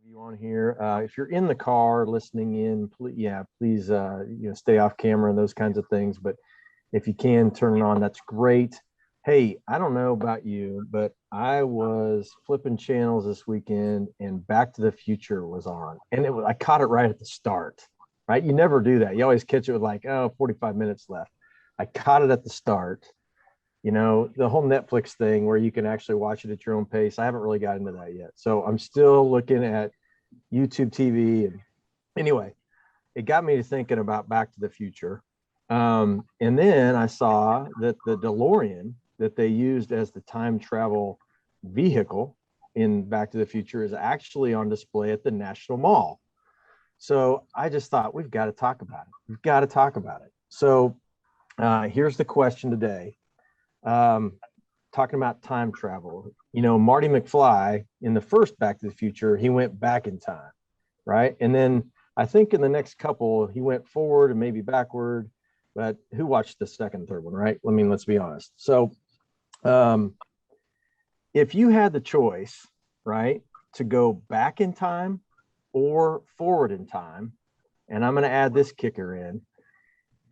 You on here. If you're in the car listening in, please, stay off camera and those kinds of things. But if you can turn it on, that's great. Hey, I don't know about you, but I was flipping channels this weekend and Back to the Future was on, and I caught it right at the start. Right? You never do that. You always catch it with like, 45 minutes left. I caught it at the start. The whole Netflix thing where you can actually watch it at your own pace. I haven't really got into that yet. So I'm still looking at YouTube TV. And anyway, it got me to thinking about Back to the Future. And then I saw that the DeLorean that they used as the time travel vehicle in Back to the Future is actually on display at the National Mall. So I just thought we've got to talk about it. We've got to talk about it. So here's the question today. Talking about time travel, Marty McFly in the first Back to the Future, he went back in time, right? And then I think in the next couple, he went forward and maybe backward, but who watched the second and third one, right? I mean, let's be honest. So if you had the choice, right, to go back in time or forward in time, and I'm going to add this kicker in,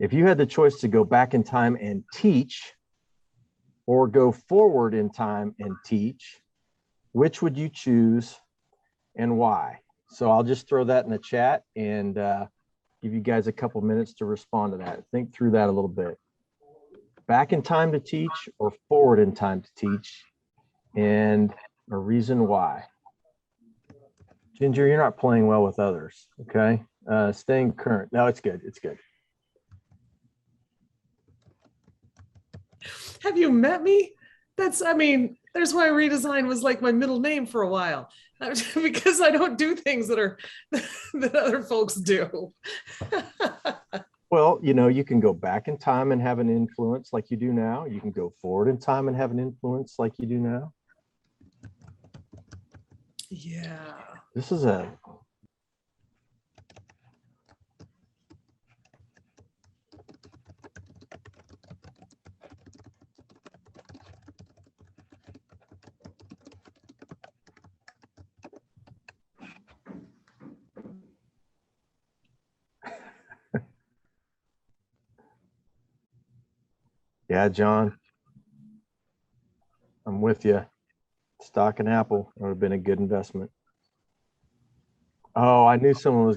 if you had the choice to go back in time and teach or go forward in time and teach, which would you choose and why? So I'll just throw that in the chat and give you guys a couple minutes to respond to that. Think through that a little bit. Back in time to teach or forward in time to teach, and a reason why. Ginger, you're not playing well with others, okay? Staying current. No, it's good. It's good. Have you met me? There's why Redesign was like my middle name for a while, because I don't do things that other folks do. Well, you can go back in time and have an influence like you do now. You can go forward in time and have an influence like you do now. Yeah. This is a Yeah, John, I'm with you. Stock in Apple would have been a good investment. Oh, I knew someone,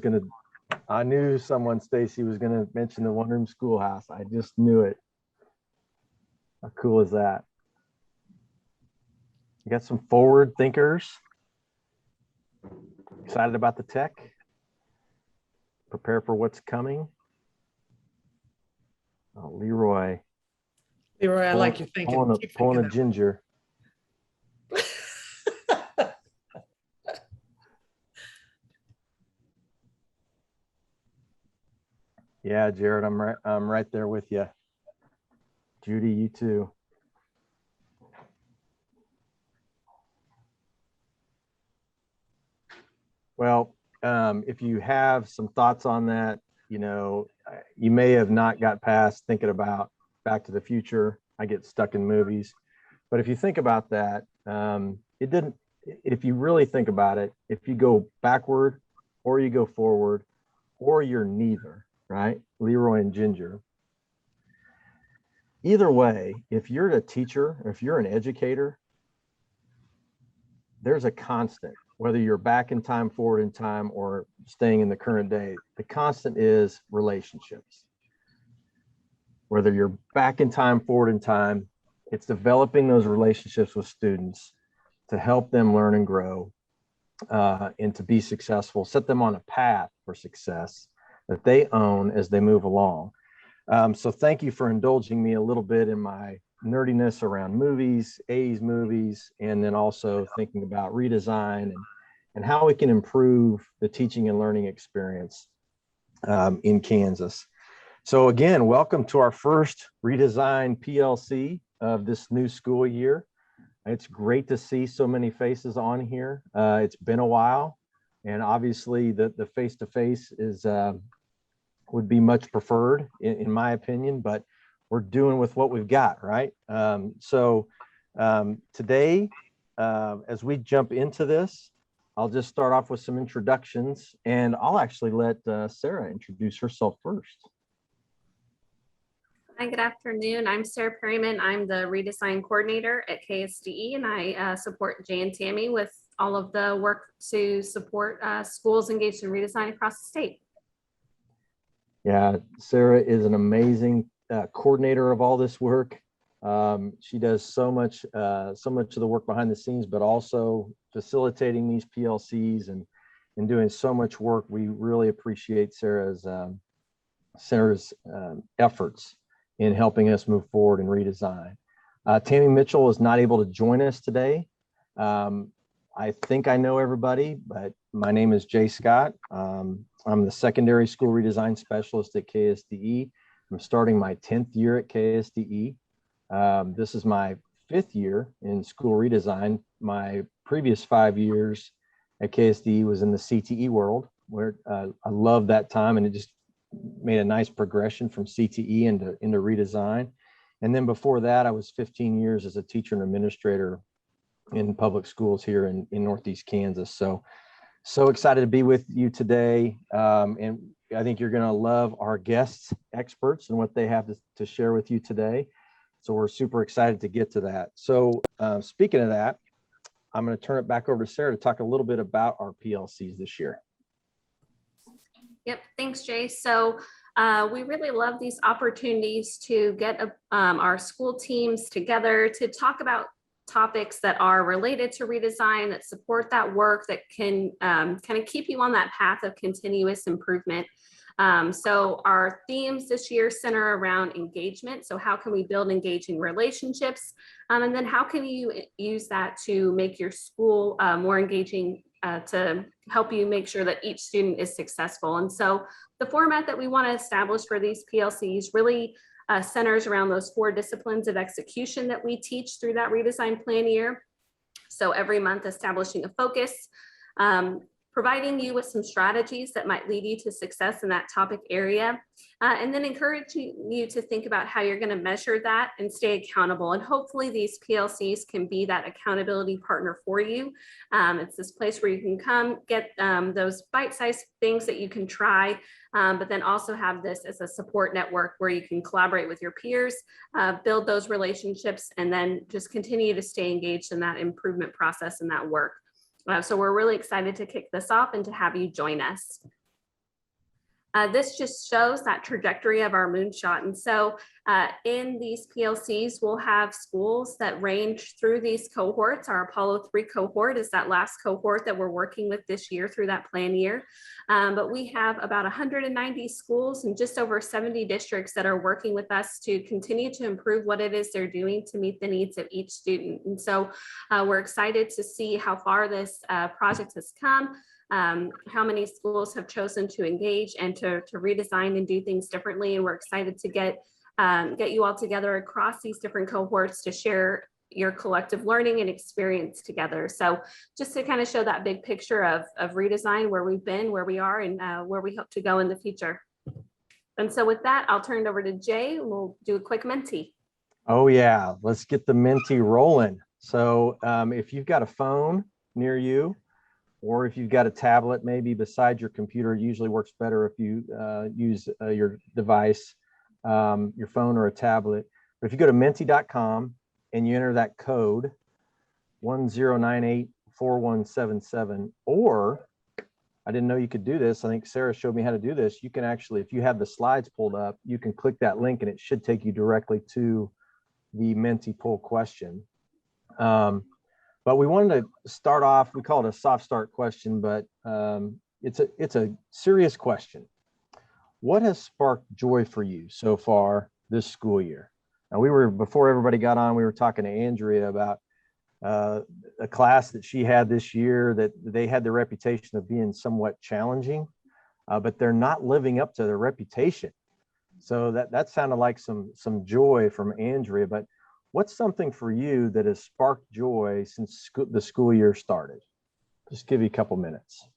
Stacy, was going to mention the one-room schoolhouse. I just knew it. How cool is that? You got some forward thinkers. Excited about the tech. Prepare for what's coming. Oh, Leroy, I like your thinking. Pulling a ginger. Yeah, Jared, I'm right there with you. Judy, you too. Well, if you have some thoughts on that, you may have not got past thinking about Back to the Future. I get stuck in movies. But if you think about that, if you really think about it, if you go backward or you go forward or you're neither, right? Leroy and Ginger. Either way, if you're a teacher, if you're an educator, there's a constant, whether you're back in time, forward in time, or staying in the current day. The constant is relationships. Whether you're back in time, forward in time, it's developing those relationships with students to help them learn and grow and to be successful, set them on a path for success that they own as they move along. So thank you for indulging me a little bit in my nerdiness around movies, 80s movies, and then also thinking about redesign and how we can improve the teaching and learning experience in Kansas. So again, welcome to our first Redesign PLC of this new school year. It's great to see so many faces on here. It's been a while, and obviously the face-to-face is would be much preferred in my opinion, but we're doing with what we've got, right? So today, as we jump into this, I'll just start off with some introductions, and I'll actually let Sarah introduce herself first. Hi, good afternoon. I'm Sarah Perryman. I'm the Redesign Coordinator at KSDE, and I support Jay and Tammy with all of the work to support schools engaged in redesign across the state. Yeah, Sarah is an amazing coordinator of all this work. She does so much of the work behind the scenes, but also facilitating these PLCs and doing so much work. We really appreciate Sarah's efforts in helping us move forward in redesign. Tammy Mitchell is not able to join us today. I think I know everybody, but my name is Jay Scott. I'm the secondary school redesign specialist at KSDE. I'm starting my 10th year at KSDE. This is my 5th year in school redesign. My previous 5 years at KSDE was in the CTE world, where I love that time, and it just made a nice progression from CTE into redesign. And then before that, I was 15 years as a teacher and administrator in public schools here in Northeast Kansas. So excited to be with you today. And I think you're going to love our guests, experts, and what they have to share with you today. So we're super excited to get to that. So speaking of that, I'm going to turn it back over to Sarah to talk a little bit about our PLCs this year. Yep, thanks, Jay. So we really love these opportunities to get our school teams together to talk about topics that are related to redesign, that support that work, that can kind of keep you on that path of continuous improvement. So our themes this year center around engagement. So how can we build engaging relationships? And then how can you use that to make your school more engaging, to help you make sure that each student is successful? And so the format that we want to establish for these PLCs really centers around those 4 disciplines of execution that we teach through that redesign plan year. So every month establishing a focus, providing you with some strategies that might lead you to success in that topic area, and then encouraging you to think about how you're going to measure that and stay accountable. And hopefully these PLCs can be that accountability partner for you. It's this place where you can come get those bite-sized things that you can try, but then also have this as a support network where you can collaborate with your peers, build those relationships, and then just continue to stay engaged in that improvement process and that work. So we're really excited to kick this off and to have you join us. This just shows that trajectory of our moonshot. And so in these PLCs, we'll have schools that range through these cohorts. Our Apollo 3 cohort is that last cohort that we're working with this year through that plan year. But we have about 190 schools and just over 70 districts that are working with us to continue to improve what it is they're doing to meet the needs of each student. And so we're excited to see how far this project has come. How many schools have chosen to engage and to redesign and do things differently. And we're excited to get you all together across these different cohorts to share your collective learning and experience together. So just to kind of show that big picture of redesign, where we've been, where we are, and where we hope to go in the future. And so with that, I'll turn it over to Jay. We'll do a quick Menti. Oh yeah, let's get the Menti rolling. So if you've got a phone near you, or if you've got a tablet maybe beside your computer, it usually works better if you use your device, your phone or a tablet. But if you go to menti.com and you enter that code 10984177, or I didn't know you could do this. I think Sarah showed me how to do this. You can actually, if you have the slides pulled up, you can click that link and it should take you directly to the Menti poll question. But we wanted to start off, we call it a soft start question, but it's a serious question. What has sparked joy for you so far this school year? Now before everybody got on, we were talking to Andrea about a class that she had this year that they had the reputation of being somewhat challenging, but they're not living up to their reputation. So that sounded like some joy from Andrea, but what's something for you that has sparked joy since the school year started? Just give you a couple minutes.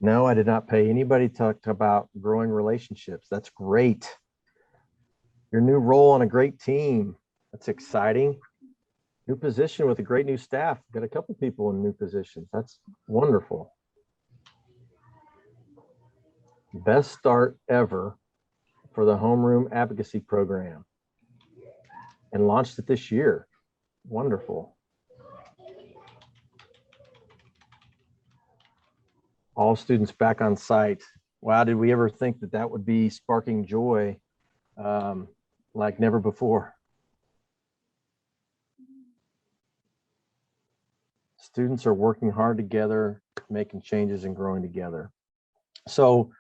No, I did not pay anybody to talk about growing relationships. That's great. Your new role on a great team. That's exciting. New position with a great new staff. Got a couple people in new positions. That's wonderful. Best start ever for the homeroom advocacy program, and launched it this year. Wonderful. All students back on site. Wow, did we ever think that that would be sparking joy like never before? Students are working hard together, making changes and growing together. So,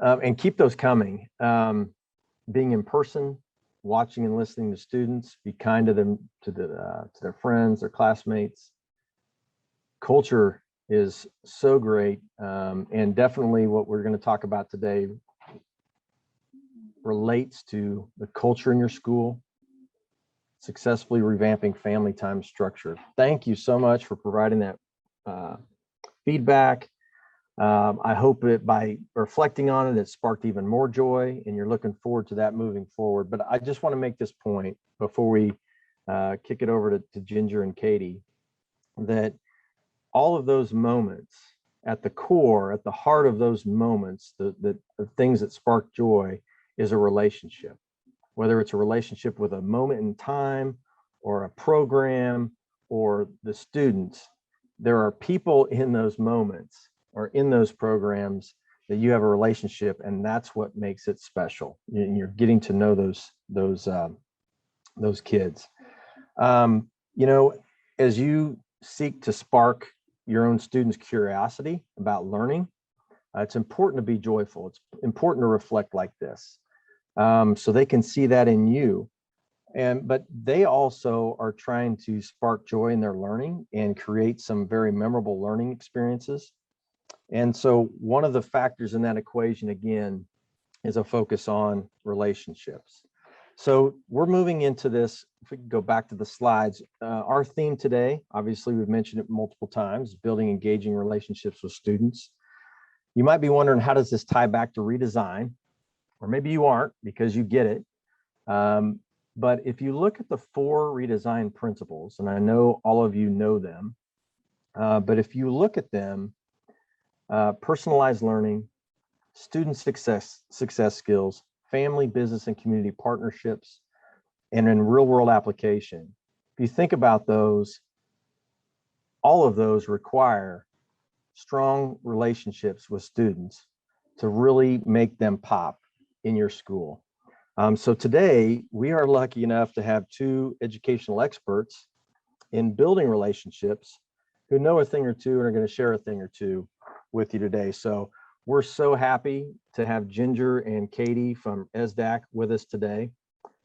and keep those coming. Being in person, watching and listening to students, be kind to them, to their friends, their classmates. Culture is so great, and definitely what we're going to talk about today relates to the culture in your school, successfully revamping family time structure. Thank you so much for providing that feedback. I hope that by reflecting on it, it sparked even more joy, and you're looking forward to that moving forward. But I just want to make this point before we kick it over to Ginger and Katie, that all of those moments at the core, at the heart of those moments, the things that spark joy is a relationship. Whether it's a relationship with a moment in time or a program or the students, there are people in those moments or in those programs that you have a relationship, and that's what makes it special. You're getting to know those kids. You know, as you seek to spark your own students' curiosity about learning, it's important to be joyful. It's important to reflect like this, so they can see that in you. But they also are trying to spark joy in their learning and create some very memorable learning experiences. And so one of the factors in that equation, again, is a focus on relationships. So we're moving into this. If we could go back to the slides, our theme today, obviously we've mentioned it multiple times, building engaging relationships with students. You might be wondering, how does this tie back to redesign? Or maybe you aren't, because you get it. But if you look at the 4 redesign principles, and I know all of you know them, but if you look at them, personalized learning, student success skills, family, business, and community partnerships, and in real world application. If you think about those, all of those require strong relationships with students to really make them pop in your school. So today we are lucky enough to have 2 educational experts in building relationships who know a thing or two and are going to share a thing or two with you today. So we're so happy to have Ginger and Katie from SDAC with us today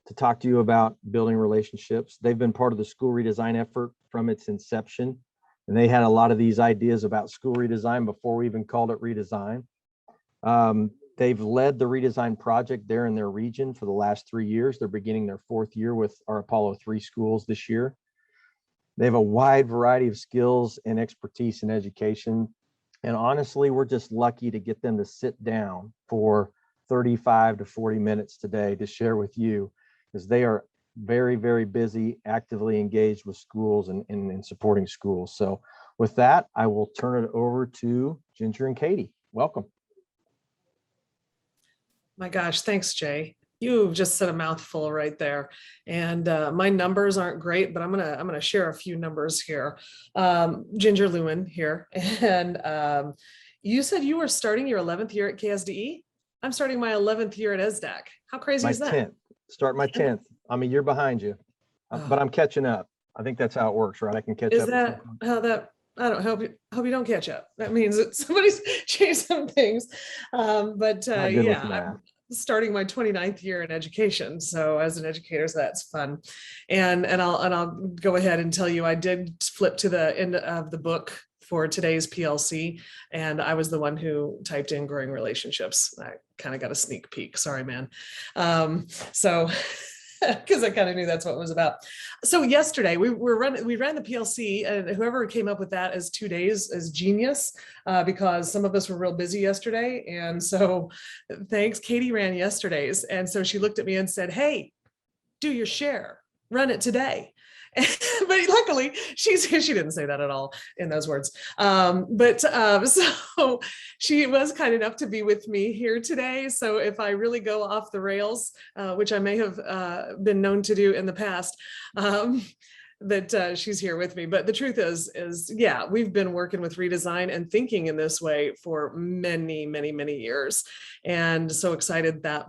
to talk to you about building relationships. They've been part of the school redesign effort from its inception, and they had a lot of these ideas about school redesign before we even called it redesign. They've led the redesign project there in their region for the last 3 years. They're beginning their 4th year with our Apollo 3 schools this year. They have a wide variety of skills and expertise in education. And honestly, we're just lucky to get them to sit down for 35 to 40 minutes today to share with you, because they are very, very busy, actively engaged with schools and supporting schools. So with that, I will turn it over to Ginger and Katie. Welcome. My gosh, thanks, Jay. You've just said a mouthful right there. And my numbers aren't great, but I'm gonna share a few numbers here. Ginger Lewin here. And you said you were starting your 11th year at KSDE? I'm starting my 11th year at SDAC. How crazy is that? 10th. Start my 10th. I'm a year behind you, but I'm catching up. I think that's how it works, right? I can catch up. Is that how that? I don't hope you don't catch up. That means that somebody's changed some things. Yeah, I'm starting my 29th year in education. So as an educator, so that's fun. And I'll go ahead and tell you, I did flip to the end of the book for today's PLC, and I was the one who typed in growing relationships. I kind of got a sneak peek. Sorry, man. So because I kind of knew that's what it was about. So yesterday we ran the PLC, and whoever came up with that as 2 days is genius, because some of us were real busy yesterday. And so thanks, Katie ran yesterday's. And so she looked at me and said, hey, do your share, run it today. But luckily she didn't say that at all in those words. So she was kind enough to be with me here today. So if I really go off the rails, which I may have been known to do in the past, that she's here with me. But the truth is yeah, we've been working with Redesign and thinking in this way for many, many, many years. And so excited that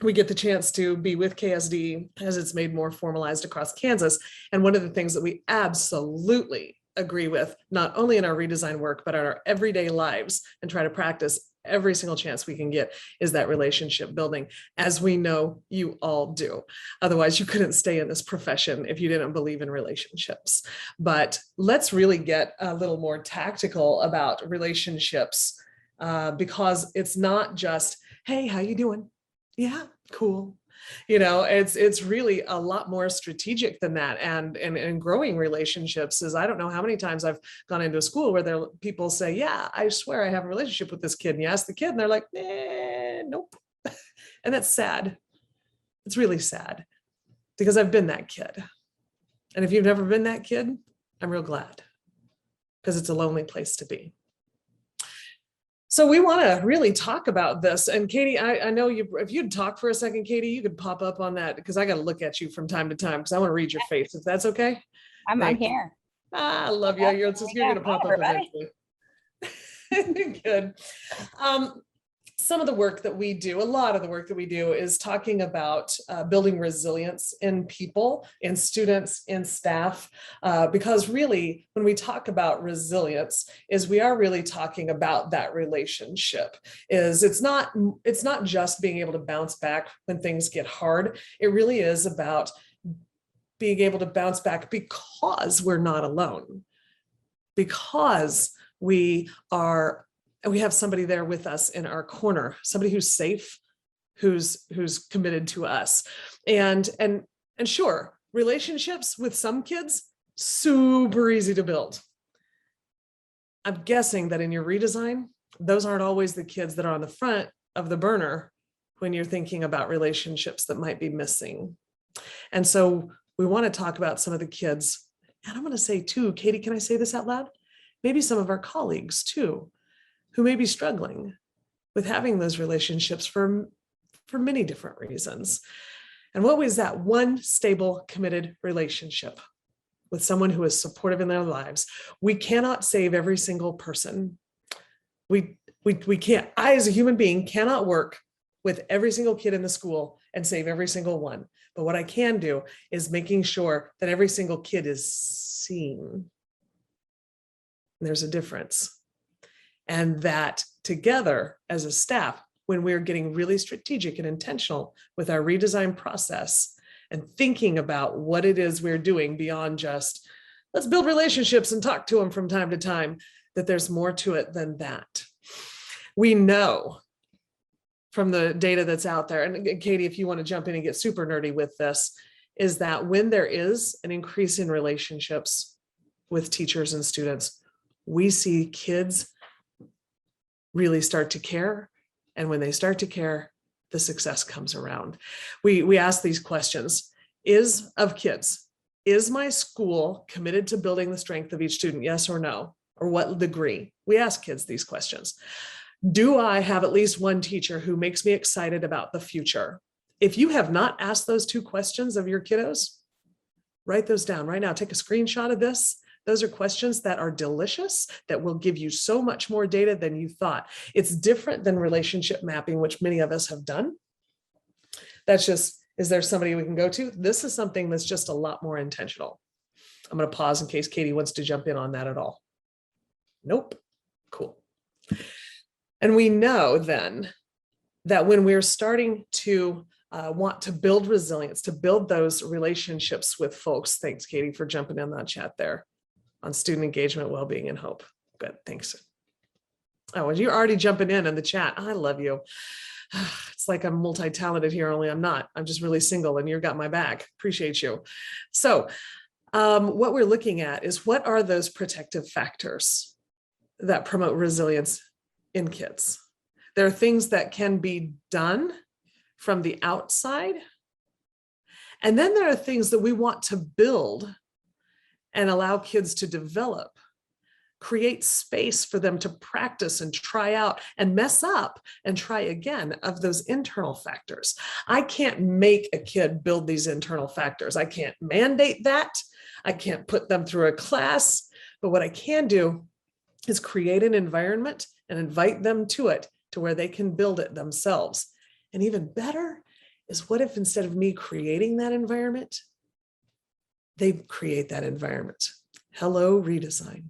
we get the chance to be with KSDE as it's made more formalized across Kansas. And one of the things that we absolutely agree with, not only in our redesign work, but in our everyday lives, and try to practice every single chance we can get, is that relationship building, as we know you all do. Otherwise, you couldn't stay in this profession if you didn't believe in relationships. But let's really get a little more tactical about relationships, because it's not just, hey, how you doing? Yeah, cool. It's really a lot more strategic than that. And growing relationships is, I don't know how many times I've gone into a school where people say, yeah, I swear I have a relationship with this kid. And you ask the kid and they're like, nope. And that's sad. It's really sad, because I've been that kid. And if you've never been that kid, I'm real glad, because it's a lonely place to be. So we want to really talk about this. And Katie, I know if you'd talk for a second, Katie, you could pop up on that, because I got to look at you from time to time, because I want to read your face, if that's okay. I'm here. I love you. You're going to pop up eventually. Good. Some of the work that we do, a lot of the work that we do, is talking about building resilience in people, in students, in staff, because really, when we talk about resilience, we are really talking about that relationship. It's not just being able to bounce back when things get hard. It really is about being able to bounce back because we're not alone, because we have somebody there with us in our corner, somebody who's safe, who's committed to us. And sure, relationships with some kids, super easy to build. I'm guessing that in your redesign, those aren't always the kids that are on the front of the burner when you're thinking about relationships that might be missing. And so we want to talk about some of the kids, and I'm going to say too, Katie, can I say this out loud? Maybe some of our colleagues too, who may be struggling with having those relationships for many different reasons. And what was that one stable, committed relationship with someone who is supportive in their lives? We cannot save every single person. We can't. I, as a human being, cannot work with every single kid in the school and save every single one. But what I can do is making sure that every single kid is seen. And there's a difference. And that together as a staff, when we're getting really strategic and intentional with our redesign process and thinking about what it is we're doing beyond just, let's build relationships and talk to them from time to time, that there's more to it than that. We know from the data that's out there, and Katie, if you want to jump in and get super nerdy with this, is that when there is an increase in relationships with teachers and students, we see kids really start to care. And when they start to care, the success comes around. We ask these questions of kids. Is my school committed to building the strength of each student? Yes or no? Or what degree? We ask kids these questions. Do I have at least one teacher who makes me excited about the future? If you have not asked those two questions of your kiddos, write those down right now. Take a screenshot of this. Those are questions that are delicious, that will give you so much more data than you thought. It's different than relationship mapping, which many of us have done. That's just, is there somebody we can go to? This is something that's just a lot more intentional. I'm going to pause in case Katie wants to jump in on that at all. Nope. Cool. And we know then that when we're starting to want to build resilience, to build those relationships with folks, thanks, Katie, for jumping in that chat there on student engagement, well-being, and hope. Good, thanks. Oh, well, you're already jumping in the chat. I love you. It's like I'm multi-talented here, only I'm not. I'm just really single and you've got my back. Appreciate you. So what we're looking at is, what are those protective factors that promote resilience in kids? There are things that can be done from the outside. And then there are things that we want to build and allow kids to develop, create space for them to practice and try out and mess up and try again, of those internal factors. I can't make a kid build these internal factors. I can't mandate that. I can't put them through a class, but what I can do is create an environment and invite them to it, to where they can build it themselves. And even better is, what if instead of me creating that environment, they create that environment? Hello, Redesign.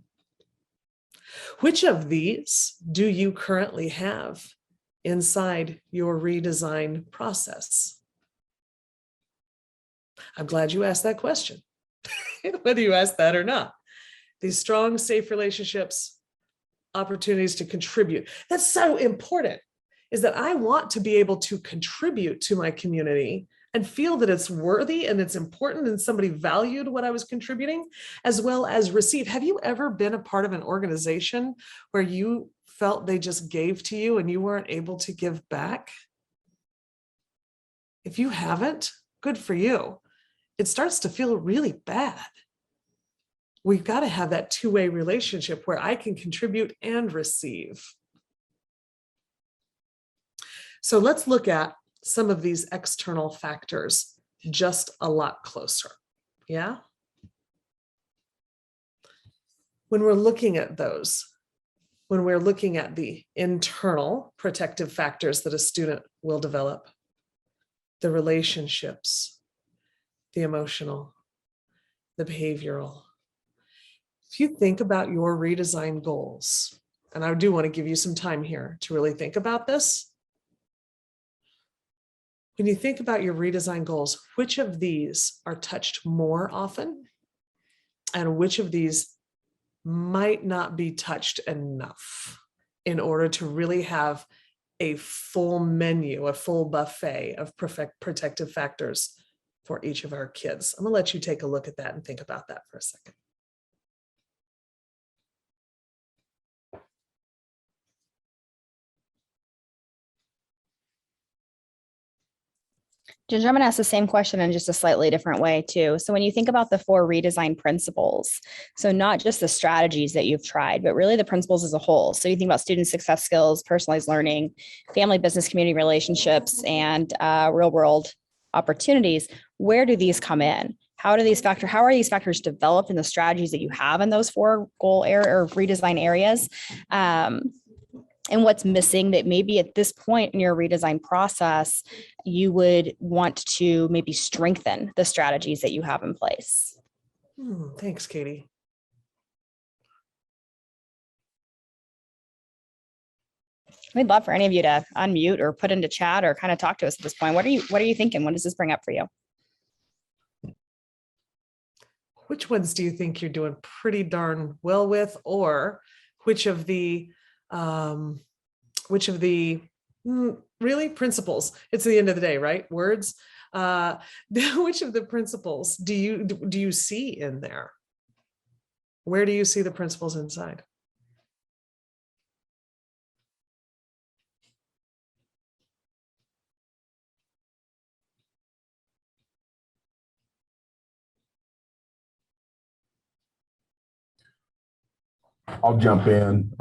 Which of these do you currently have inside your redesign process? I'm glad you asked that question, whether you asked that or not. These strong, safe relationships, opportunities to contribute. That's so important, is that I want to be able to contribute to my community and feel that it's worthy and it's important and somebody valued what I was contributing, as well as receive. Have you ever been a part of an organization where you felt they just gave to you and you weren't able to give back? If you haven't, good for you. It starts to feel really bad. We've got to have that two-way relationship where I can contribute and receive. So let's look at some of these external factors just a lot closer. Yeah. When we're looking at those, when we're looking at the internal protective factors that a student will develop, the relationships, the emotional, the behavioral. If you think about your redesign goals, and I do want to give you some time here to really think about this. When you think about your redesign goals, which of these are touched more often? And which of these might not be touched enough in order to really have a full menu, a full buffet of protective factors for each of our kids? I'm going to let you take a look at that and think about that for a second. Ginger, I'm going to ask the same question in just a slightly different way too. So when you think about the 4 redesign principles, so not just the strategies that you've tried, but really the principles as a whole. So you think about student success skills, personalized learning, family, business, community relationships, and real world opportunities. Where do these come in? How are these factors developed in the strategies that you have in those 4 goal area or redesign areas? And what's missing that maybe at this point in your redesign process, you would want to maybe strengthen the strategies that you have in place? Thanks, Katie. We'd love for any of you to unmute or put into chat or kind of talk to us at this point. What are you thinking? What does this bring up for you? Which ones do you think you're doing pretty darn well with, or which of the really principles? It's the end of the day, right? Words. Which of the principles do you see in there? Where do you see the principles inside? I'll jump in.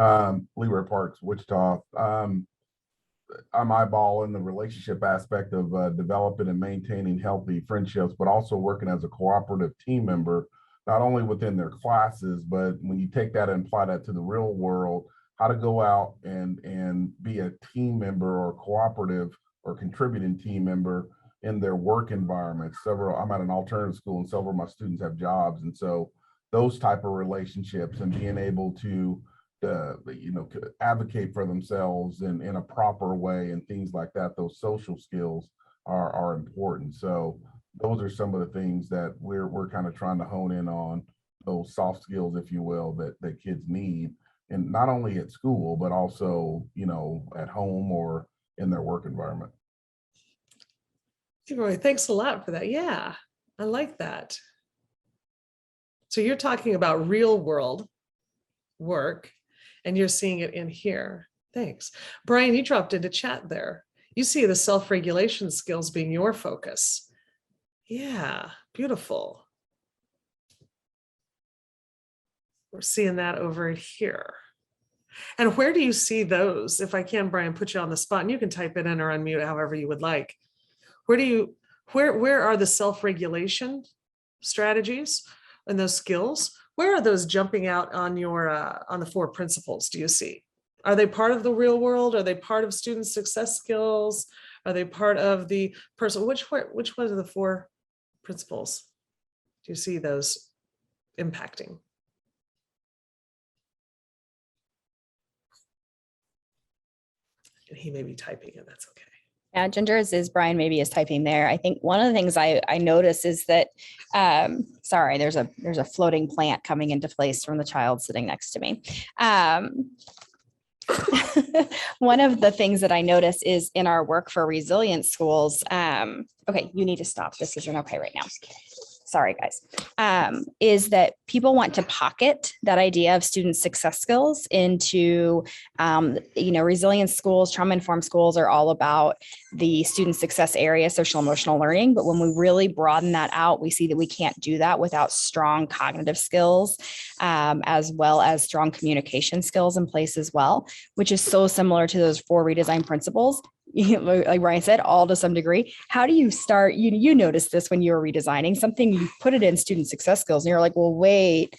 Leroy Parks, Wichita. I'm eyeballing the relationship aspect of developing and maintaining healthy friendships, but also working as a cooperative team member, not only within their classes, but when you take that and apply that to the real world, how to go out and be a team member or cooperative or contributing team member in their work environment. I'm at an alternative school and several of my students have jobs. And so those type of relationships and being able to advocate for themselves in a proper way and things like that, those social skills are important. So those are some of the things that we're kind of trying to hone in on, those soft skills, if you will, that kids need, and not only at school, but also, at home or in their work environment. Roy, thanks a lot for that. Yeah, I like that. So you're talking about real world work and you're seeing it in here. Thanks. Brian, you dropped into chat there. You see the self-regulation skills being your focus. Yeah, beautiful. We're seeing that over here. And where do you see those? If I can, Brian, put you on the spot, and you can type it in or unmute however you would like. Where are the self-regulation strategies and those skills? Where are those jumping out on your on the 4 principles? Do you see? Are they part of the real world? Are they part of student success skills? Are they part of the personal? Which one of the 4 principles do you see those impacting? And he may be typing it, that's okay. Yeah, Ginger is Brian maybe is typing there. I think one of the things I notice is that, sorry, there's a floating plant coming into place from the child sitting next to me. One of the things that I notice is in our work for resilient schools. Okay, you need to stop. This isn't okay right now. Sorry, guys, is that people want to pocket that idea of student success skills into, resilient schools, trauma-informed schools are all about the student success area, social emotional learning. But when we really broaden that out, we see that we can't do that without strong cognitive skills, as well as strong communication skills in place as well, which is so similar to those 4 redesign principles. Like Brian said, all to some degree. How do you start? You noticed this when you were redesigning something, you put it in student success skills and you're like, well, wait,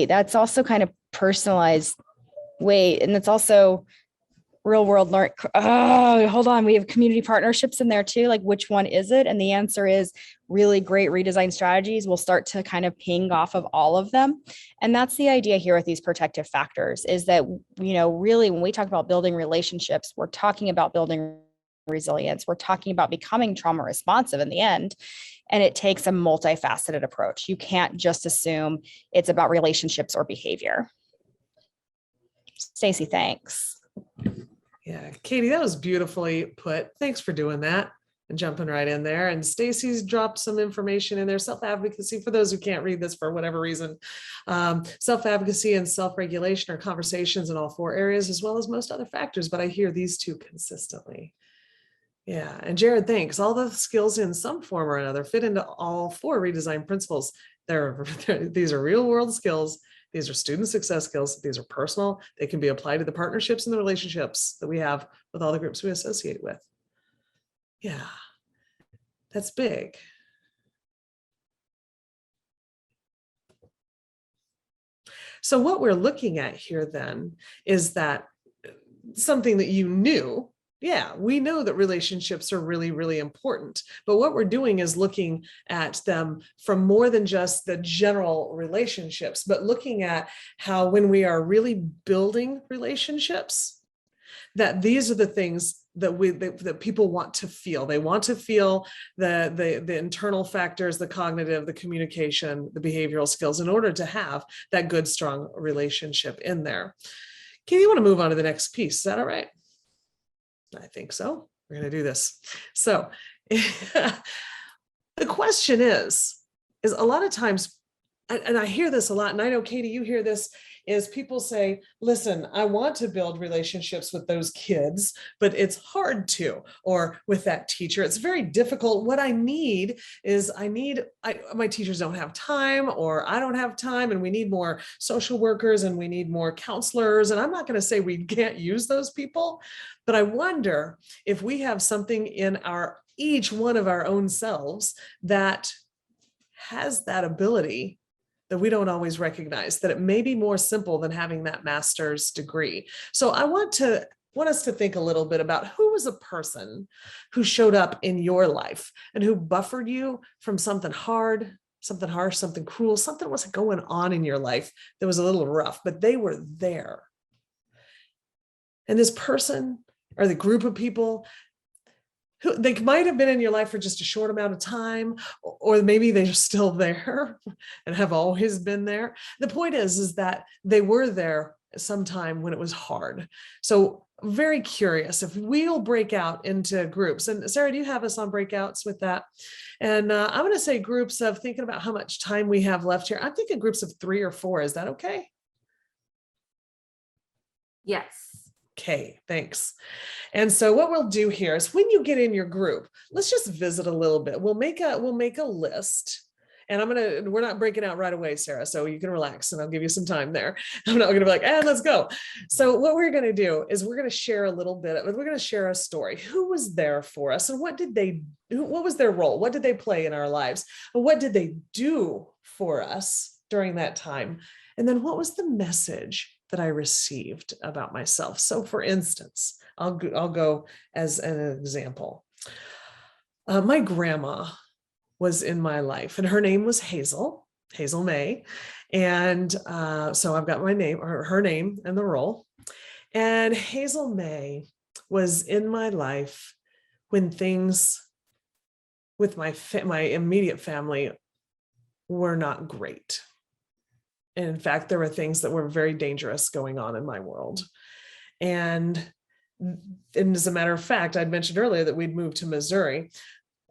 that's also kind of personalized. And it's also real world learn. Oh, hold on. We have community partnerships in there too. Like, which one is it? And the answer is really great redesign strategies will start to kind of ping off of all of them. And that's the idea here with these protective factors is that, really when we talk about building relationships, we're talking about building resilience. We're talking about becoming trauma responsive in the end. And it takes a multifaceted approach. You can't just assume it's about relationships or behavior. Stacy, thanks. Yeah, Katie, that was beautifully put. Thanks for doing that and jumping right in there. And Stacy's dropped some information in there. Self-advocacy, for those who can't read this for whatever reason, self-advocacy and self-regulation are conversations in all 4 areas, as well as most other factors, but I hear these 2 consistently. Yeah, and Jared, thanks. All the skills in some form or another fit into all 4 redesign principles. These are real world skills. These are student success skills. These are personal. They can be applied to the partnerships and the relationships that we have with all the groups we associate with. Yeah, that's big. So what we're looking at here then is that something that you knew. Yeah, we know that relationships are really, really important, but what we're doing is looking at them from more than just the general relationships, but looking at how when we are really building relationships, that these are the things that people want to feel. They want to feel the internal factors, the cognitive, the communication, the behavioral skills in order to have that good, strong relationship in there. Katie, you want to move on to the next piece? Is that all right? I think so. We're going to do this. So the question is a lot of times, and I hear this a lot, and I know, Katie, you hear this, is people say, listen, I want to build relationships with those kids, but it's hard to, or with that teacher, it's very difficult. What I need is my teachers don't have time, or I don't have time, and we need more social workers and we need more counselors. And I'm not going to say we can't use those people, but I wonder if we have something in each one of our own selves that has that ability that we don't always recognize, that it may be more simple than having that master's degree. So I want us to think a little bit about who was a person who showed up in your life and who buffered you from something hard, something harsh, something cruel, something was going on in your life that was a little rough, but they were there. And this person or the group of people, they might have been in your life for just a short amount of time, or maybe they're still there and have always been there. The point is that they were there sometime when it was hard. So very curious if we'll break out into groups. And Sarah, do you have us on breakouts with that? And I'm going to say groups of thinking about how much time we have left here. I'm thinking groups of 3 or 4. Is that okay? Yes. Okay, thanks. And so what we'll do here is when you get in your group, let's just visit a little bit. We'll make a list. And we're not breaking out right away, Sarah, so you can relax and I'll give you some time there. I'm not going to be like, let's go. So what we're going to do is we're going to share a little bit, we're going to share a story. Who was there for us and what was their role? What did they play in our lives? And what did they do for us during that time? And then what was the message that I received about myself? So for instance, I'll go as an example. My grandma was in my life and her name was Hazel May. And so I've got my name or her name and the role. And Hazel May was in my life when things with my immediate family were not great. And in fact, there were things that were very dangerous going on in my world. And as a matter of fact, I'd mentioned earlier that we'd moved to Missouri.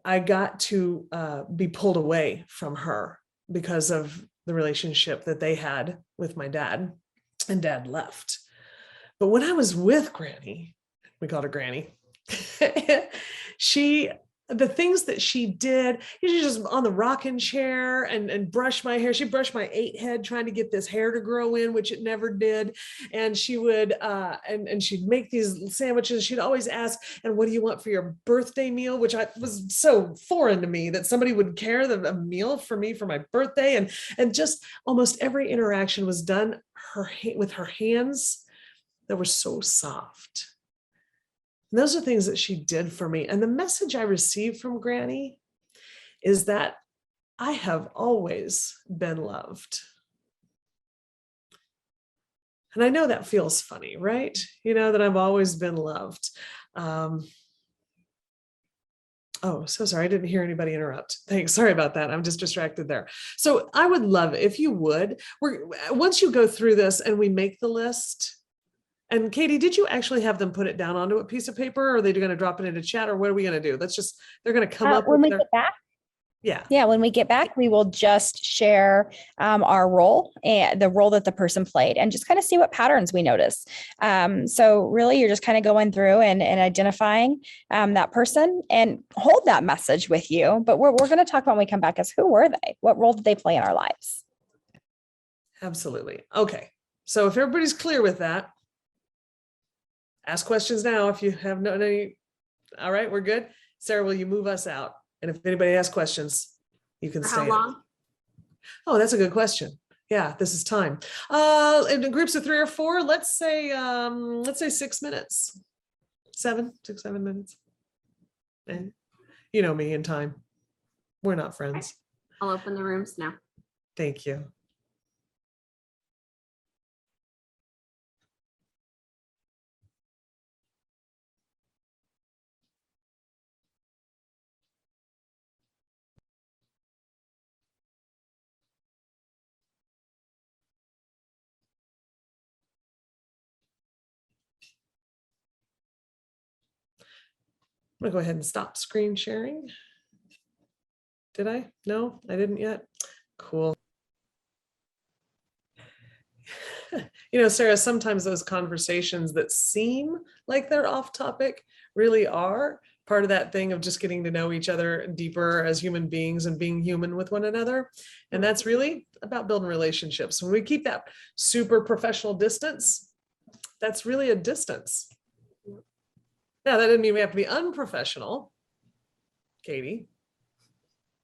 I got to be pulled away from her because of the relationship that they had with my dad, and Dad left. But when I was with Granny, we called her Granny, the things that she did, she just on the rocking chair and brush my hair. She brushed my 8 head trying to get this hair to grow in, which it never did. And she would, and she'd make these sandwiches. She'd always ask, and what do you want for your birthday meal? Which was so foreign to me that somebody would care a meal for me for my birthday. And just almost every interaction was done with her hands that were so soft. And those are things that she did for me. And the message I received from Granny is that I have always been loved. And I know that feels funny, right? That I've always been loved. Oh, so sorry. I didn't hear anybody interrupt. Thanks. Sorry about that. I'm just distracted there. So I would love it if you would. Once you go through this and we make the list. And Katie, did you actually have them put it down onto a piece of paper, or are they going to drop it into chat, or what are we going to do? They're going to come up when we get back. Yeah. When we get back, we will just share our role and the role that the person played and just kind of see what patterns we notice. So really you're just kind of going through and identifying that person and hold that message with you. But we're going to talk about when we come back is who were they? What role did they play in our lives? Absolutely. Okay. So if everybody's clear with that, ask questions now if you have no. All right, we're good. Sarah, will you move us out? And if anybody has questions, you can stay. How long? Oh, that's a good question. Yeah, this is time. In groups of 3 or 4, let's say 6 minutes. 7 minutes. And you know me in time. We're not friends. I'll open the rooms now. Thank you. I'm gonna go ahead and stop screen sharing. Did I? No, I didn't yet. Cool. Sarah, sometimes those conversations that seem like they're off topic really are part of that thing of just getting to know each other deeper as human beings and being human with one another. And that's really about building relationships. When we keep that super professional distance, that's really a distance. Now, that doesn't mean we have to be unprofessional. Katie,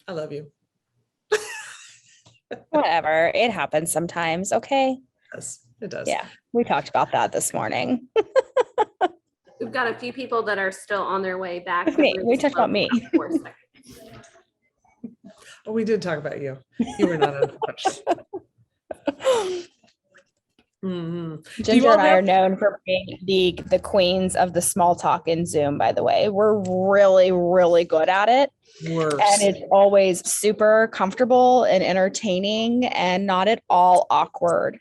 I love you. Whatever. It happens sometimes. Okay. Yes, it does. Yeah. We talked about that this morning. We've got a few people that are still on their way back. Me. We talked about me. Oh, we did talk about you. You were not unprofessional. Mm-hmm. Ginger and I are known for being the queens of the small talk in Zoom, by the way. We're really, really good at it. Worse. And it's always super comfortable and entertaining and not at all awkward.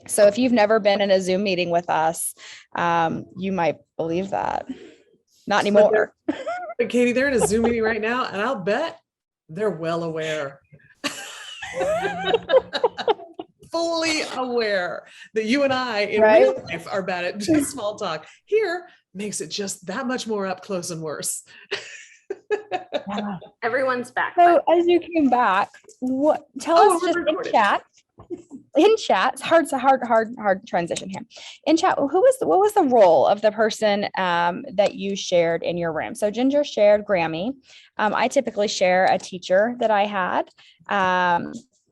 So if you've never been in a Zoom meeting with us, you might believe that. Not anymore. But Katie, they're in a Zoom meeting right now, and I'll bet they're well aware. Fully aware that you and I in real life are bad at small talk. Here makes it just that much more up close and worse. Everyone's back. So as you came back, tell us just recorded. in chat, it's hard transition here. In chat, what was the role of the person that you shared in your room? So Ginger shared Grammy. I typically share a teacher that I had.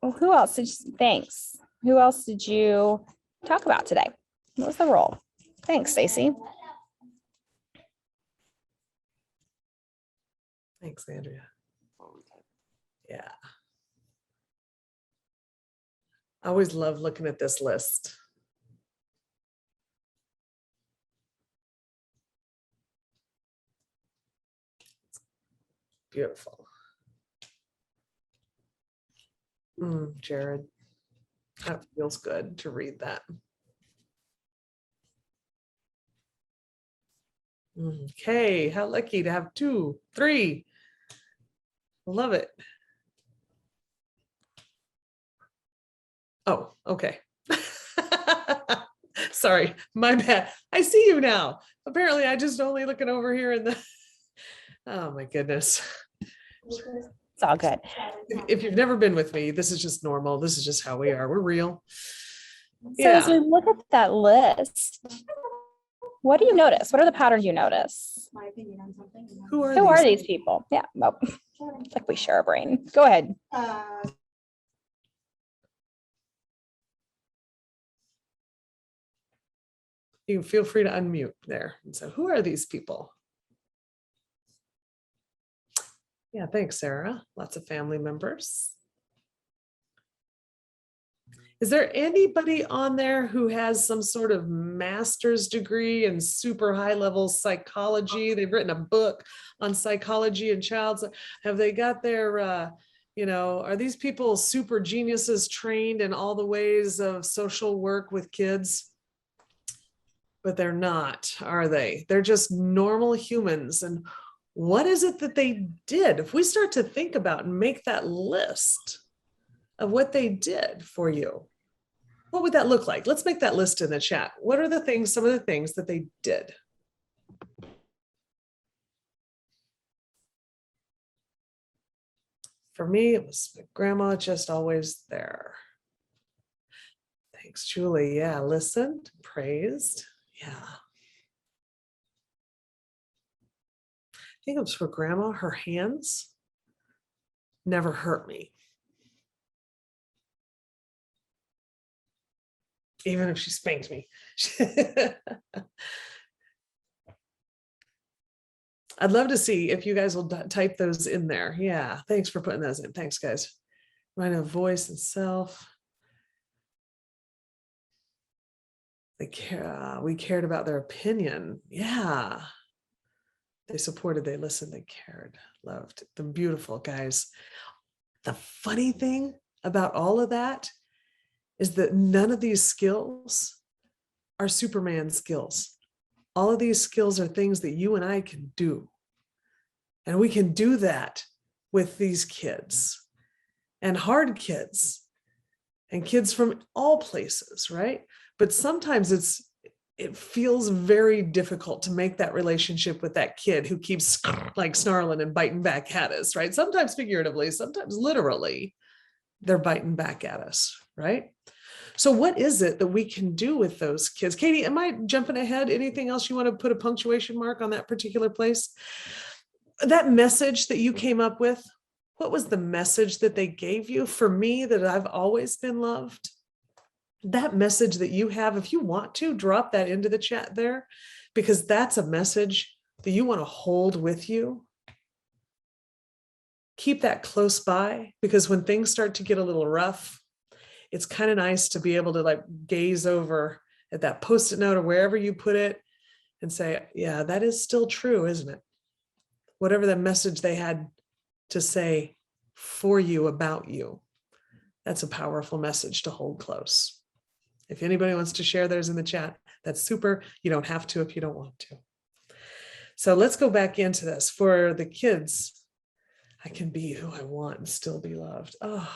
Who else thanks. Who else did you talk about today? What was the role? Thanks, Stacy. Thanks, Andrea. Yeah. I always love looking at this list. Beautiful. Jared, that feels good to read that. Okay, how lucky to have 2, 3. Love it. Oh, okay. Sorry, my bad. I see you now. Apparently, I just only looking over here in the. Oh my goodness. It's all good. If you've never been with me, this is just normal. This is just how we are. We're real. So as we look at that list, what do you notice? What are the patterns you notice? My opinion on something. Who are these people? Yeah, well, it's like we share a brain. Go ahead. You feel free to unmute there. And so who are these people? Yeah, thanks, Sarah. Lots of family members. Is there anybody on there who has some sort of master's degree in super high level psychology? They've written a book on psychology and have they got their, are these people super geniuses trained in all the ways of social work with kids? But they're not, are they? They're just normal humans. And what is it that they did? If we start to think about and make that list of what they did for you, what would that look like? Let's make that list in the chat. What are some of the things that they did? For me, it was my grandma, just always there. Thanks, Julie. Yeah, listened, praised. Yeah. I think it was for grandma. Her hands never hurt me. Even if she spanked me. I'd love to see if you guys will type those in there. Yeah, thanks for putting those in. Thanks, guys. Mind of voice and self. We cared about their opinion. Yeah. They supported, they listened, they cared, loved them. Beautiful, guys. The funny thing about all of that is that none of these skills are Superman skills. All of these skills are things that you and I can do. And we can do that with these kids and hard kids and kids from all places, right? But sometimes it feels very difficult to make that relationship with that kid who keeps like snarling and biting back at us, right? Sometimes figuratively, sometimes literally, they're biting back at us, right? So what is it that we can do with those kids? Katie, am I jumping ahead? Anything else you want to put a punctuation mark on that particular place? That message that you came up with, what was the message that they gave you? For me, that I've always been loved. That message that you have, if you want to, drop that into the chat there, because that's a message that you want to hold with you. Keep that close by, because when things start to get a little rough, it's kind of nice to be able to like gaze over at that Post-it note or wherever you put it and say, yeah, that is still true, isn't it? Whatever the message they had to say for you, about you, that's a powerful message to hold close. If anybody wants to share theirs in the chat, that's super. You don't have to if you don't want to. So let's go back into this. For the kids, I can be who I want and still be loved. Oh,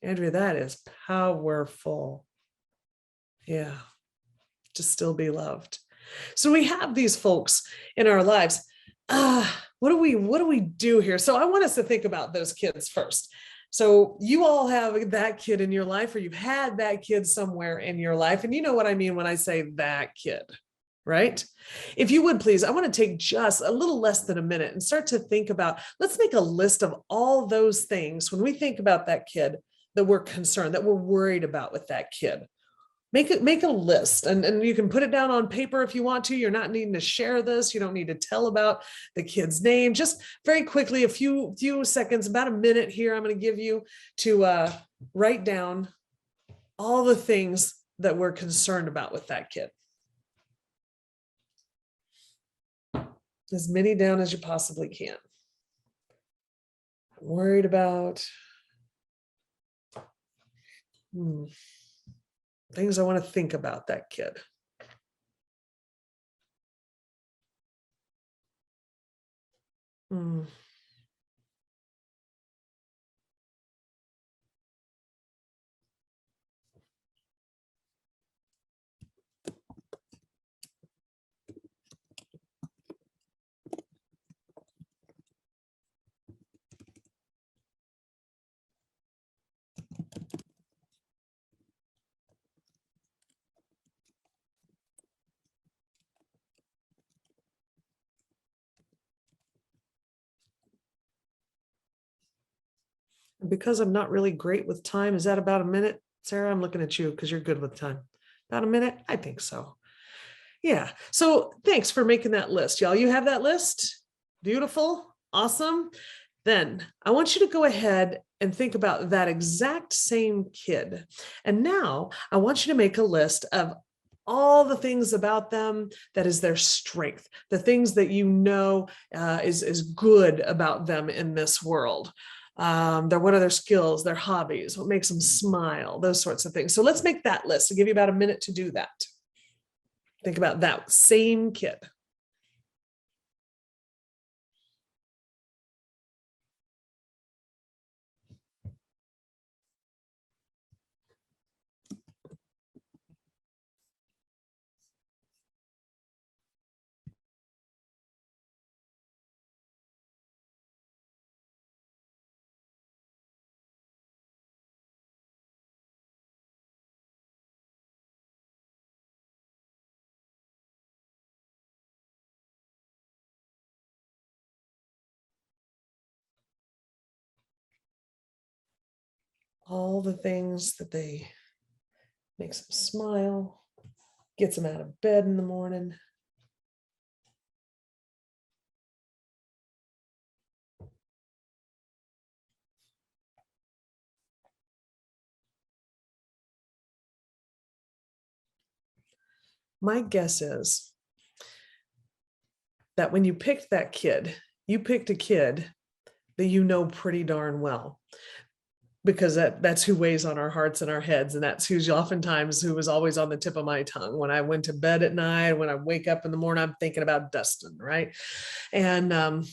Andrea, that is powerful. Yeah, to still be loved. So we have these folks in our lives. What do we do here? So I want us to think about those kids first. So you all have that kid in your life, or you've had that kid somewhere in your life. And you know what I mean when I say that kid, right? If you would please, I want to take just a little less than a minute and start to think about, let's make a list of all those things when we think about that kid that we're concerned, that we're worried about with that kid. Make a list, and you can put it down on paper if you want to. You're not needing to share this. You don't need to tell about the kid's name. Just very quickly, a few seconds, about a minute here, I'm going to give you to write down all the things that we're concerned about with that kid. As many down as you possibly can. I'm worried about things I want to think about that kid. Because I'm not really great with time, is that about a minute? Sarah, I'm looking at you because you're good with time. About a minute? I think so. Yeah. So thanks for making that list, y'all. You have that list? Beautiful. Awesome. Then I want you to go ahead and think about that exact same kid. And now I want you to make a list of all the things about them that is their strength, the things that you know is good about them in this world. What are their skills, their hobbies, what makes them smile, those sorts of things. So let's make that list. I'll give you about a minute to do that. Think about that same kid. All the things that they makes them smile, gets them out of bed in the morning. My guess is that when you picked that kid, you picked a kid that you know pretty darn well, because that's who weighs on our hearts and our heads. And that's who's oftentimes who was always on the tip of my tongue. When I went to bed at night, when I wake up in the morning, I'm thinking about Dustin, right? And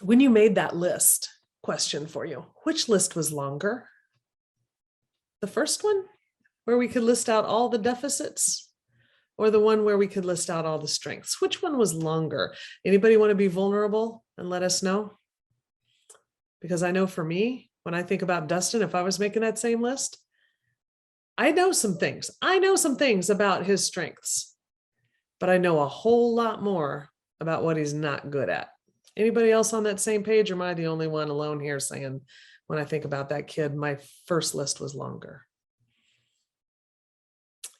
when you made that list, question for you, which list was longer? The first one, where we could list out all the deficits, or the one where we could list out all the strengths? Which one was longer? Anybody want to be vulnerable and let us know? Because I know for me, when I think about Dustin, if I was making that same list, I know some things. I know some things about his strengths, but I know a whole lot more about what he's not good at. Anybody else on that same page, or am I the only one alone here saying, when I think about that kid, my first list was longer?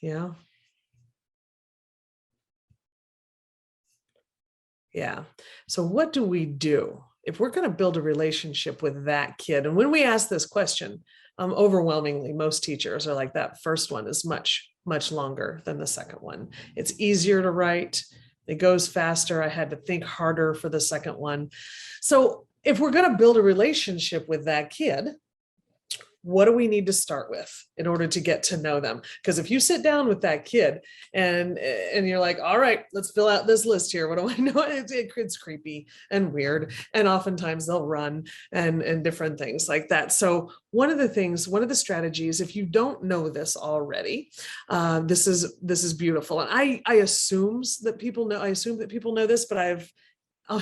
Yeah. Yeah. So what do we do if we're going to build a relationship with that kid? And when we ask this question, overwhelmingly, most teachers are like, that first one is much, much longer than the second one. It's easier to write. It goes faster. I had to think harder for the second one. So if we're going to build a relationship with that kid, what do we need to start with in order to get to know them? Because if you sit down with that kid and you're like, all right, let's fill out this list here. What do I know? It's creepy and weird. And oftentimes they'll run and different things like that. So one of the strategies, if you don't know this already, this is beautiful. And I assume that people know this, but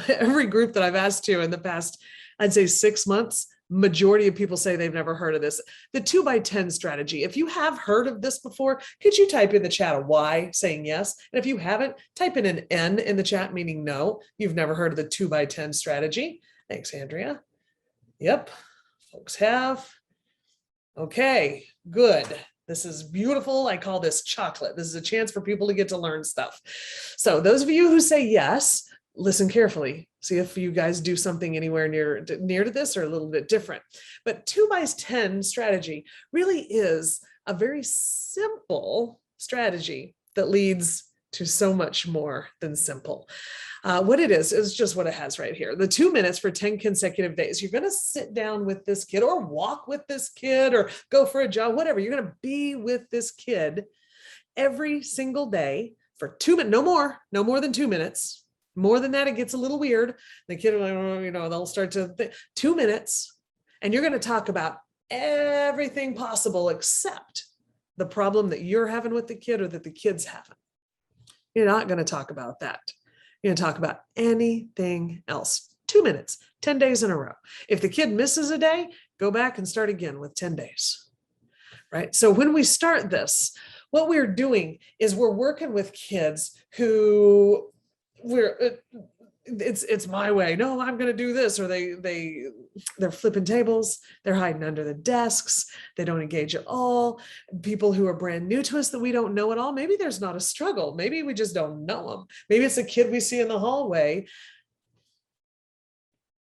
every group that I've asked to in the past, I'd say 6 months, majority of people say they've never heard of this. The 2x10 strategy. If you have heard of this before, could you type in the chat a Y saying yes? And if you haven't, type in an N in the chat, meaning no, you've never heard of the 2x10 strategy. Thanks, Andrea. Yep, folks have. Okay, good. This is beautiful. I call this chocolate. This is a chance for people to get to learn stuff. So those of you who say yes, listen carefully. See if you guys do something anywhere near to this or a little bit different. But 2x10 strategy really is a very simple strategy that leads to so much more than simple. What it is just what it has right here. The 2 minutes for 10 consecutive days. You're going to sit down with this kid or walk with this kid or go for a jog, whatever. You're going to be with this kid every single day for 2 minutes, no more than 2 minutes. More than that, it gets a little weird. The kid, they'll start to think 2 minutes, and you're going to talk about everything possible except the problem that you're having with the kid or that the kid's having. You're not going to talk about that. You're going to talk about anything else. 2 minutes, 10 days in a row. If the kid misses a day, go back and start again with 10 days. Right? So when we start this, what we're doing is we're working with kids who it's my way. No, I'm going to do this. Or they're flipping tables. They're hiding under the desks. They don't engage at all. People who are brand new to us that we don't know at all. Maybe there's not a struggle. Maybe we just don't know them. Maybe it's a kid we see in the hallway.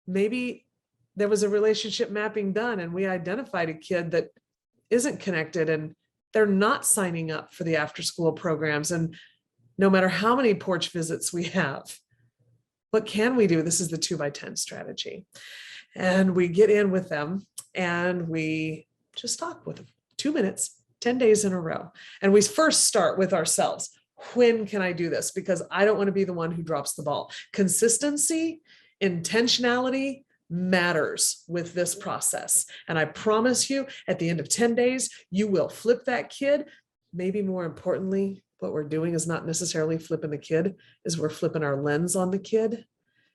Maybe there was a relationship mapping done and we identified a kid that isn't connected and they're not signing up for the after school programs. And no matter how many porch visits we have, what can we do? This is the 2x10 strategy. And we get in with them and we just talk with them 2 minutes, 10 days in a row. And we first start with ourselves. When can I do this? Because I don't want to be the one who drops the ball. Consistency, intentionality matters with this process. And I promise you, at the end of 10 days, you will flip that kid. Maybe more importantly, what we're doing is not necessarily flipping the kid, is we're flipping our lens on the kid.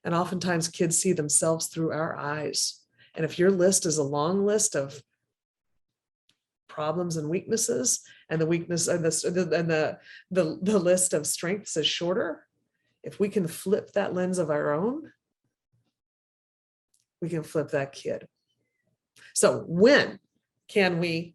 And oftentimes kids see themselves through our eyes. And if your list is a long list of problems and weaknesses, and the weakness and the list of strengths is shorter, if we can flip that lens of our own, we can flip that kid. So when can we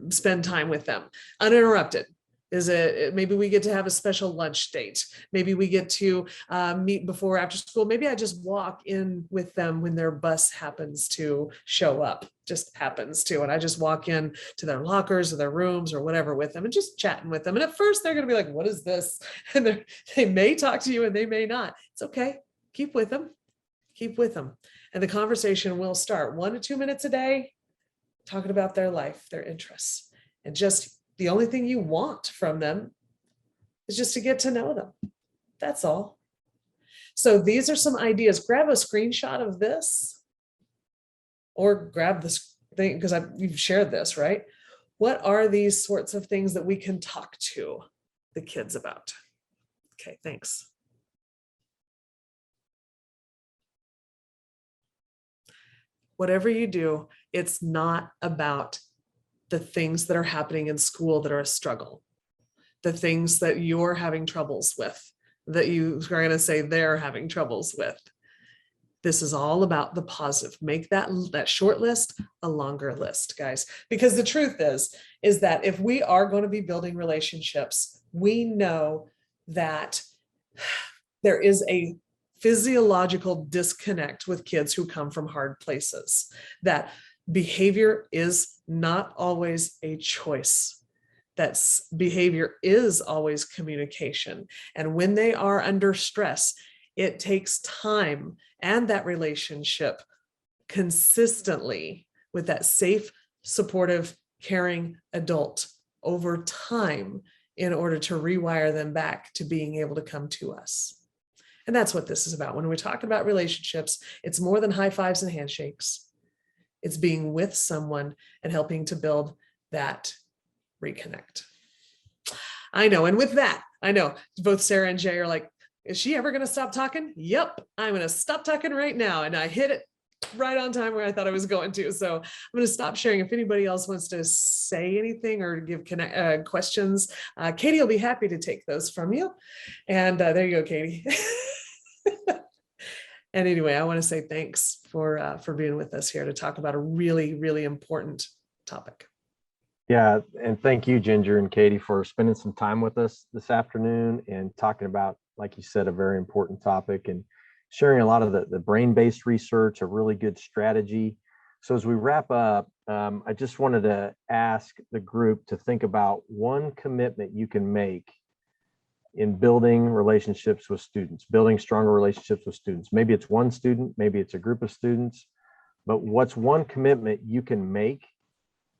spend time with them uninterrupted? Is it maybe we get to have a special lunch date? Maybe we get to meet before or after school. Maybe I just walk in with them when their bus happens to show up, just happens to, and I just walk in to their lockers or their rooms or whatever with them and just chatting with them. And at first they're going to be like, what is this? And they may talk to you and they may not. It's okay. Keep with them. Keep with them. And the conversation will start 1 to 2 minutes a day, talking about their life, their interests, and just the only thing you want from them is just to get to know them. That's all. So these are some ideas. Grab a screenshot of this or grab this thing because you've shared this, right? What are these sorts of things that we can talk to the kids about? Okay, thanks. Whatever you do, it's not about the things that are happening in school that are a struggle, the things that you're having troubles with, that you are going to say they're having troubles with. This is all about the positive. Make that short list a longer list, guys, because the truth is that if we are going to be building relationships, we know that there is a physiological disconnect with kids who come from hard places, that behavior is not always a choice. That behavior is always communication. And when they are under stress, it takes time and that relationship consistently with that safe, supportive, caring adult over time in order to rewire them back to being able to come to us. And that's what this is about. When we're talking about relationships, it's more than high fives and handshakes. It's being with someone and helping to build that reconnect. I know. And with that, I know both Sarah and Jay are like, is she ever going to stop talking? Yep, I'm going to stop talking right now. And I hit it right on time where I thought I was going to. So I'm going to stop sharing. If anybody else wants to say anything or give questions, Katie will be happy to take those from you. And there you go, Katie. And anyway, I want to say thanks for being with us here to talk about a really, really important topic. Yeah, and thank you, Ginger and Katie, for spending some time with us this afternoon and talking about, like you said, a very important topic and sharing a lot of the brain-based research, a really good strategy. So as we wrap up, I just wanted to ask the group to think about one commitment you can make in building relationships with students, building stronger relationships with students. Maybe it's one student, maybe it's a group of students, but what's one commitment you can make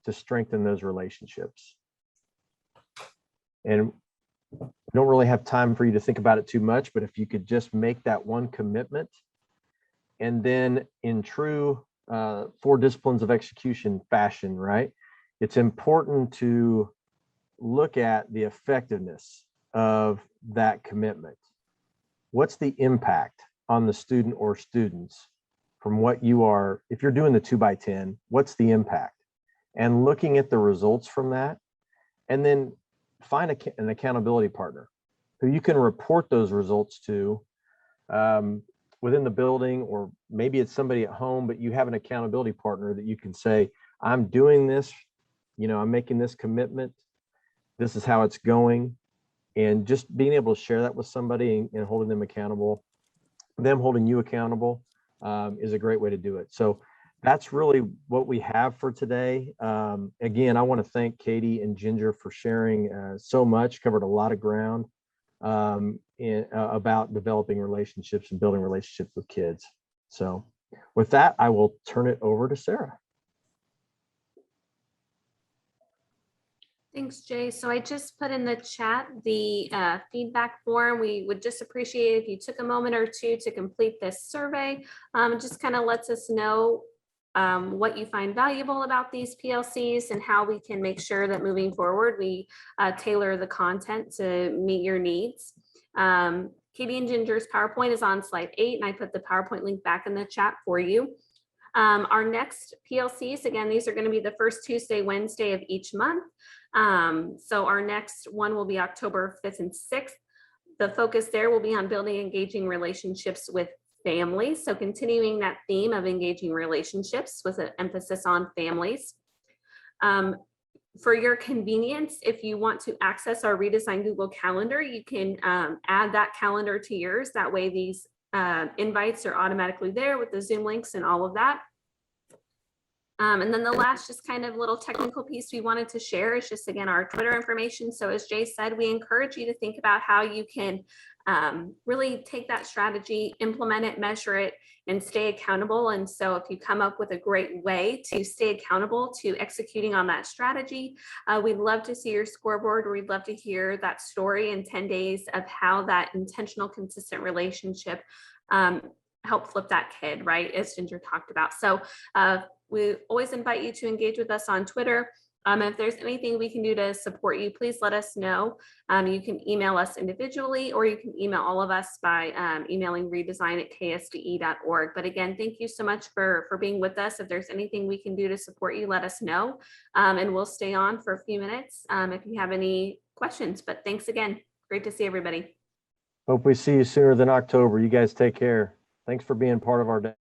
to strengthen those relationships? And we don't really have time for you to think about it too much, but if you could just make that one commitment, and then in true 4 disciplines of execution fashion, right? It's important to look at the effectiveness of that commitment. What's the impact on the student or students from what you are, if you're doing the 2x10, what's the impact? And looking at the results from that, and then find an accountability partner who you can report those results to within the building, or maybe it's somebody at home, but you have an accountability partner that you can say, I'm doing this, I'm making this commitment. This is how it's going. And just being able to share that with somebody and holding them accountable, them holding you accountable is a great way to do it. So that's really what we have for today. Again, I want to thank Katie and Ginger for sharing so much, covered a lot of ground about developing relationships and building relationships with kids. So with that, I will turn it over to Sarah. Thanks, Jay. So I just put in the chat the feedback form. We would just appreciate it if you took a moment or two to complete this survey. It just kind of lets us know what you find valuable about these PLCs and how we can make sure that moving forward, we tailor the content to meet your needs. Katie and Ginger's PowerPoint is on slide 8, and I put the PowerPoint link back in the chat for you. Our next PLCs, again, these are going to be the first Tuesday, Wednesday of each month. So our next one will be October 5th and 6th. The focus there will be on building engaging relationships with families. So continuing that theme of engaging relationships with an emphasis on families. For your convenience, if you want to access our Redesign Google Calendar, you can add that calendar to yours. That way these invites are automatically there with the Zoom links and all of that. And then the last just kind of little technical piece we wanted to share is just, again, our Twitter information. So as Jay said, we encourage you to think about how you can really take that strategy, implement it, measure it, and stay accountable. And so if you come up with a great way to stay accountable to executing on that strategy, we'd love to see your scoreboard, or we'd love to hear that story in 10 days of how that intentional, consistent relationship helped flip that kid, right, as Ginger talked about. So we always invite you to engage with us on Twitter. If there's anything we can do to support you, please let us know. You can email us individually, or you can email all of us by emailing redesign@ksde.org. But again, thank you so much for being with us. If there's anything we can do to support you, let us know. And we'll stay on for a few minutes if you have any questions. But thanks again. Great to see everybody. Hope we see you sooner than October. You guys take care. Thanks for being part of our day.